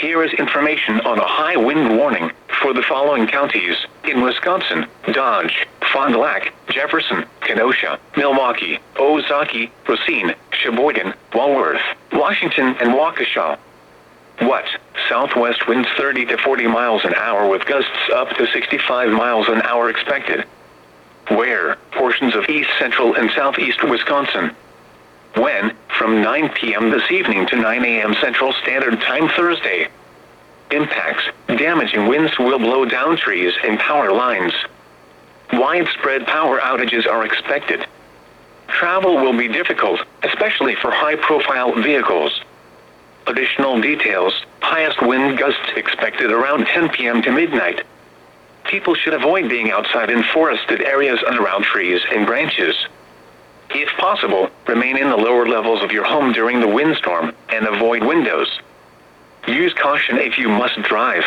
Here is information on a high wind warning for the following counties in Wisconsin: Dodge, Fond du Lac, Jefferson, Kenosha, Milwaukee, Ozaukee, Racine, Sheboygan, Walworth, Washington, and Waukesha. What? Southwest winds 30 to 40 miles an hour with gusts up to 65 miles an hour expected. Where? Portions of east central and southeast Wisconsin. When? From 9 p.m. this evening to 9 a.m. Central Standard Time Thursday. Impacts: damaging winds will blow down trees and power lines. Widespread power outages are expected. Travel will be difficult, especially for high-profile vehicles. Additional details: highest wind gusts expected around 10 p.m. to midnight. People should avoid being outside in forested areas and around trees and branches. If possible, remain in the lower levels of your home during the windstorm, and avoid windows. Use caution if you must drive.